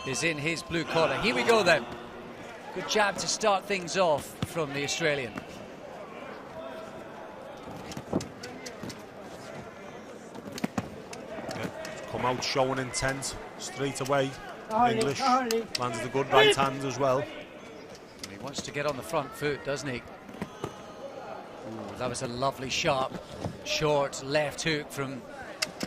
is in his blue corner. Here we go then. Good jab to start things off from the Australian. Yeah, come out showing intent straight away. English landed a good right hand as well. He wants to get on the front foot, doesn't he? Ooh, that was a lovely, sharp, short left hook from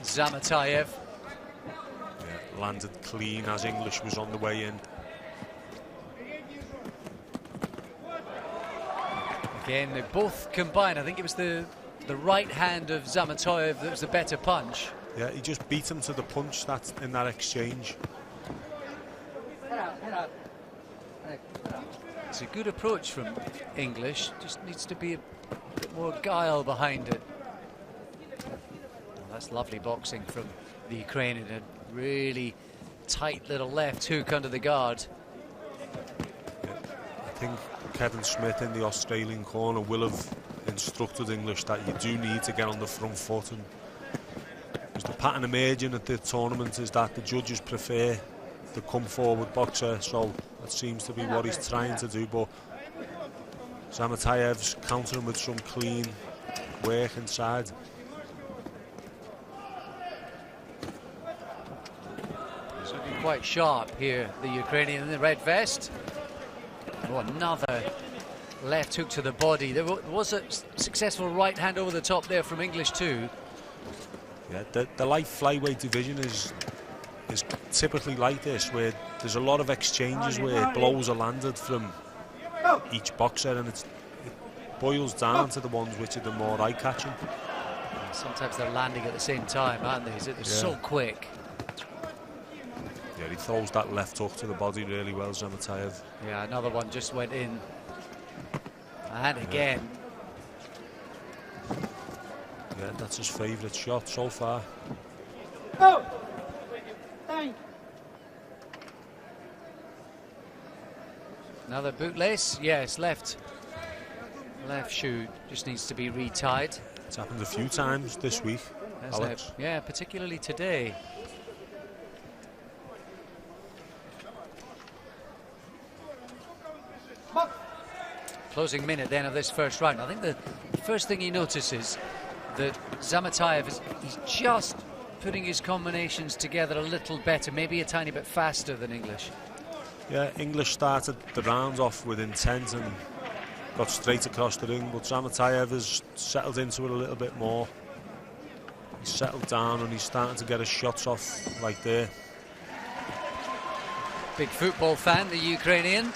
Zamotaev. Yeah, landed clean as English was on the way in. Again, they both combined. I think it was the right hand of Zamotaev that was the better punch. Yeah, he just beat him to the punch that's in that exchange. It's a good approach from English. Just needs to be a bit more guile behind it. Well, that's lovely boxing from the Ukrainian. A really tight little left hook under the guard. Yeah, I think Kevin Smith in the Australian corner will have instructed English that you do need to get on the front foot, and because the pattern emerging at the tournament is that the judges prefer the come forward boxer, so that seems to be what he's trying to do. But Zamotaev's countering with some clean work inside. He's looking quite sharp here, the Ukrainian in the red vest. Oh, another left hook to the body. There was a successful right hand over the top there from English too. Yeah, the light flyweight division is typically like this, where there's a lot of exchanges where blows are landed from each boxer, and it boils down to the ones which are the more eye-catching. Sometimes they're landing at the same time, aren't they? They're so quick. Yeah, he throws that left hook to the body really well, Zamotaev. Yeah, another one just went in. And again. Yeah, that's his favourite shot so far. Oh. Another bootlace, yes, left shoe just needs to be retied. It's happened a few times this week, Alex. Yeah, particularly today. Closing minute then of this first round. I think the first thing he notices that Zamotaev he's just putting his combinations together a little better, maybe a tiny bit faster than English. Yeah, English started the round off with intent and got straight across the ring, but Zamotaev has settled into it a little bit more. He's settled down and he's starting to get his shots off right there. Big football fan, the Ukrainian.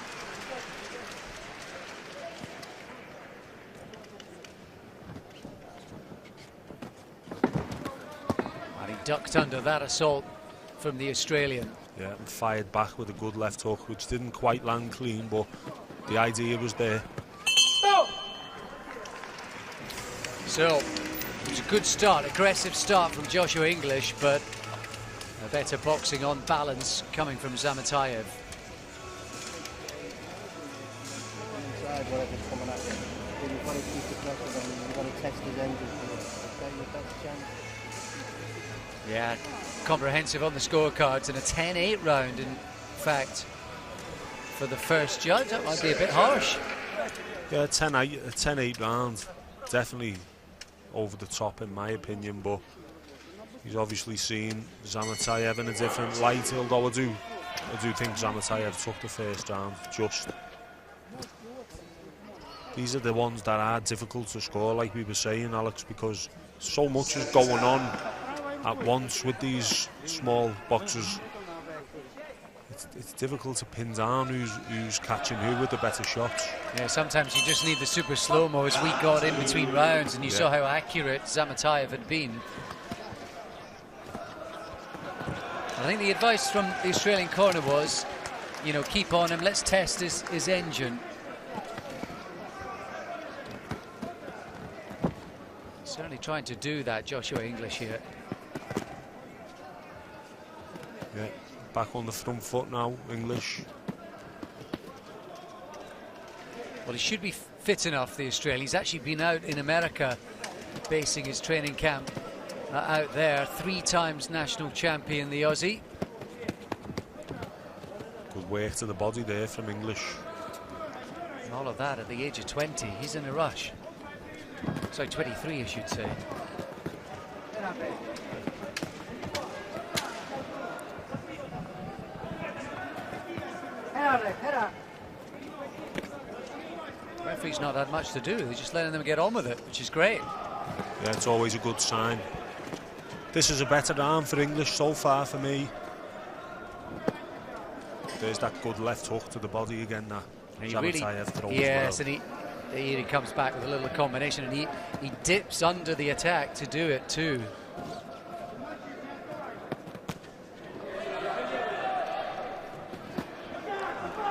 And he ducked under that assault from the Australian. Yeah, and fired back with a good left hook, which didn't quite land clean, but the idea was there. So, it was a good start, aggressive start from Joshua English, but a better boxing on balance coming from Zamotaev. Inside whatever's coming at you. You've got to keep the pressure on, you've got to test his engine for it. Okay, your best chance. Yeah, comprehensive on the scorecards, and a 10-8 round, in fact, for the first judge. That might be a bit harsh. Yeah, 10-8 round, definitely over the top in my opinion, but he's obviously seen Zamotaev in a different light, although I do think Zamotaev took the first round just. These are the ones that are difficult to score, like we were saying, Alex, because so much is going on at once with these small boxers. It's difficult to pin down who's catching who with the better shots. Yeah, sometimes you just need the super slow-mo, as we got in between rounds, and you saw how accurate Zamotaev had been. I think the advice from the Australian corner was, you know, keep on him, let's test his engine. Certainly trying to do that, Joshua English here. Yeah, back on the front foot now, English. Well, he should be fit enough, the Australian. He's actually been out in America, basing his training camp out there. 3 times national champion, the Aussie. Good work to the body there from English. And all of that at the age of 20. He's in a rush. Sorry, 23, I should say. The referee's not had much to do. They're just letting them get on with it, which is great. Yeah, it's always a good sign. This is a better round for English so far for me. There's that good left hook to the body again. That Zamotaev throws yes, well. and here he comes back with a little combination, and he dips under the attack to do it too.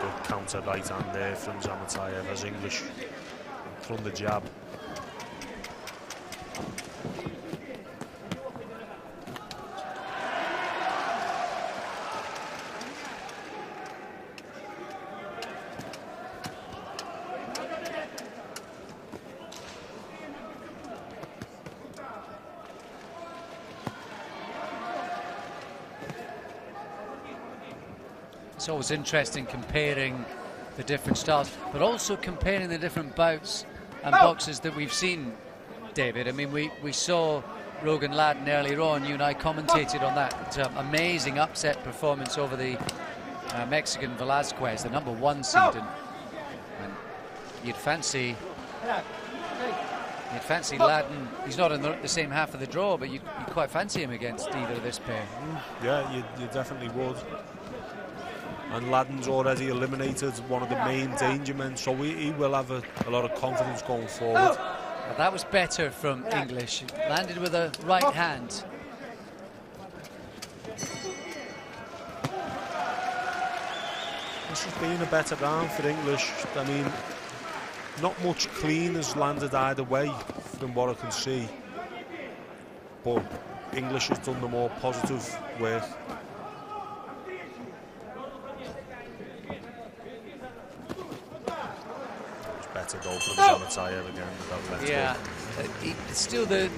Good counter right hand there from Zamotaev as English from the jab. It's always interesting comparing the different styles, but also comparing the different bouts and boxes that we've seen, David. I mean, we saw Rogan Ladden earlier on. You and I commentated on that amazing upset performance over the Mexican Velasquez, the #1 seed. And you'd fancy Ladden. He's not in the same half of the draw, but you'd quite fancy him against either of this pair. Yeah, you definitely would. And Ladden's already eliminated one of the main danger men, so he will have a lot of confidence going forward. Well, that was better from English. Landed with a right hand. This has been a better round for English. I mean, not much clean has landed either way from what I can see. But English has done the more positive work. Better goal from Zamotaev again with that left hook. It's still the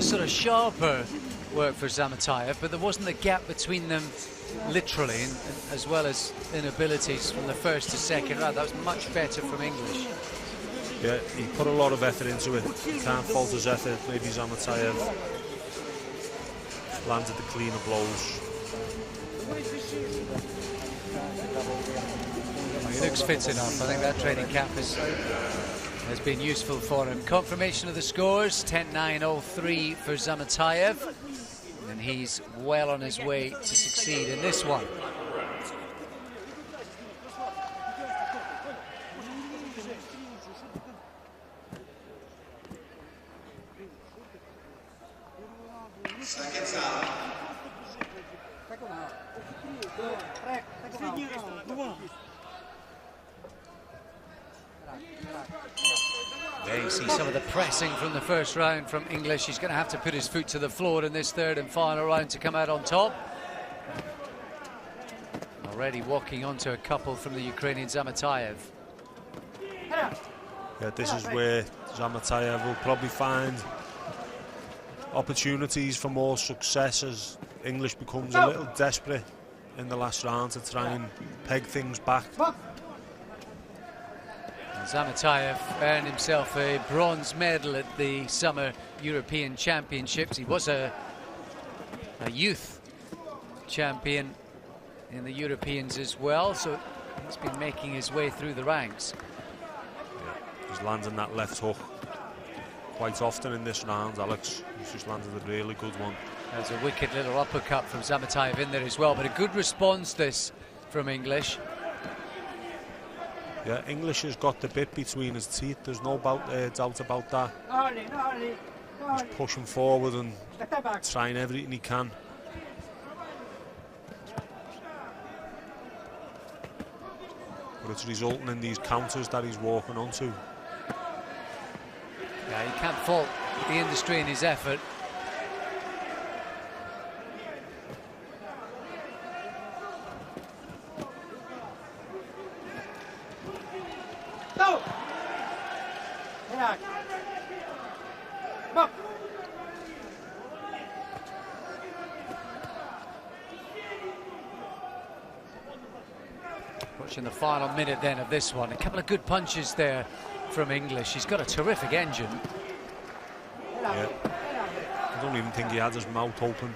sort of sharper work for Zamotaev, but there wasn't a gap between them literally, and as well as inabilities from the first to second round. That was much better from English. Yeah, he put a lot of effort into it. You can't fault his effort. Maybe Zamotaev landed the cleaner blows. He looks fit enough. I think that training camp has been useful for him. Confirmation of the scores, 10-9-0-3 for Zamotaev, and he's well on his way to succeed in this one. There you see some of the pressing from the first round from English. He's going to have to put his foot to the floor in this third and final round to come out on top. Already walking onto a couple from the Ukrainian Zamotaev. Yeah, this is where Zamotaev will probably find opportunities for more success as English becomes a little desperate in the last round to try and peg things back. Zamotaev earned himself a bronze medal at the Summer European Championships. He was a youth champion in the Europeans as well, so he's been making his way through the ranks. Yeah, he's landing that left hook quite often in this round, Alex. He's just landed a really good one. There's a wicked little uppercut from Zamotaev in there as well, but a good response this from English. Yeah, English has got the bit between his teeth. There's no doubt about that. He's pushing forward and trying everything he can. But it's resulting in these counters that he's walking onto. Yeah, you can't fault the industry in his effort. Watching the final minute then of this one. A couple of good punches there from English. He's got a terrific engine. Yeah. I don't even think he had his mouth open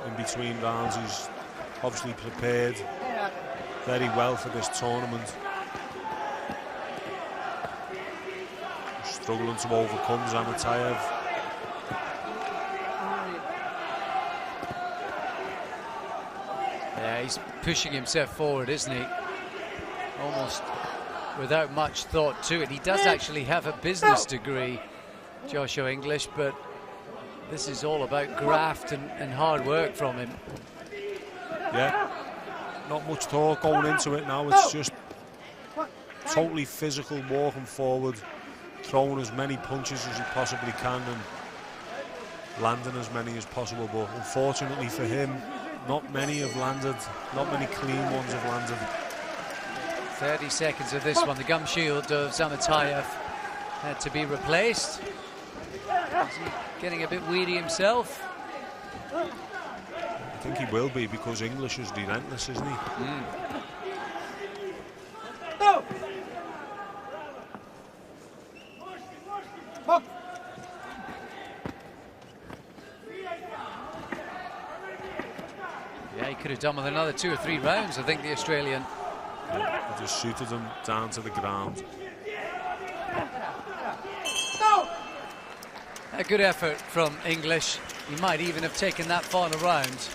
in between rounds. He's obviously prepared very well for this tournament. Struggling to overcome Zamotaev. Yeah, he's pushing himself forward, isn't he? Almost without much thought to it. He does actually have a business degree, Joshua English, but this is all about graft and hard work from him. Yeah, not much talk going into it now. It's just totally physical, walking forward, throwing as many punches as he possibly can and landing as many as possible. But unfortunately for him, not many have landed, not many clean ones have landed. 30 seconds of this one. The gum shield of Zamotaev had to be replaced. Is he getting a bit weedy himself? I think he will be, because English is relentless, isn't he? Yeah, he could have done with another 2 or 3 rounds, I think, the Australian. Yeah, he just suited him down to the ground. A good effort from English. He might even have taken that final round.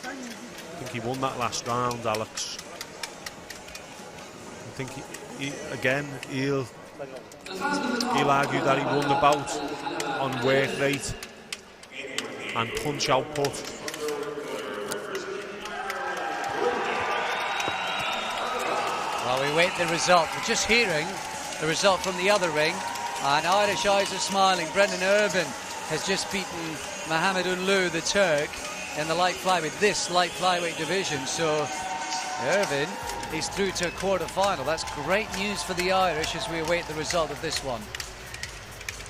I think he won that last round, Alex. I think he'll argue that he won the bout on work rate and punch output. Well, we wait the result. We're just hearing the result from the other ring, and Irish eyes are smiling. Brendan Irvin has just beaten Mohamed Unlu, the Turk, in the light flyweight, this light flyweight division. So Irvin is through to a quarter-final. That's great news for the Irish as we await the result of this one.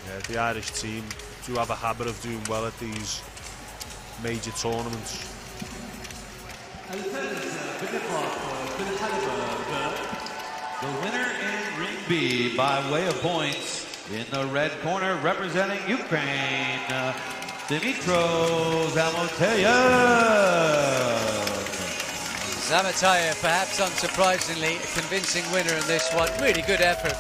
Yeah, the Irish team do have a habit of doing well at these major tournaments. The winner in ring B by way of points in the red corner, representing Ukraine, Dmytro Zamotaev. Zamotaev, perhaps unsurprisingly, a convincing winner in this one. Really good effort.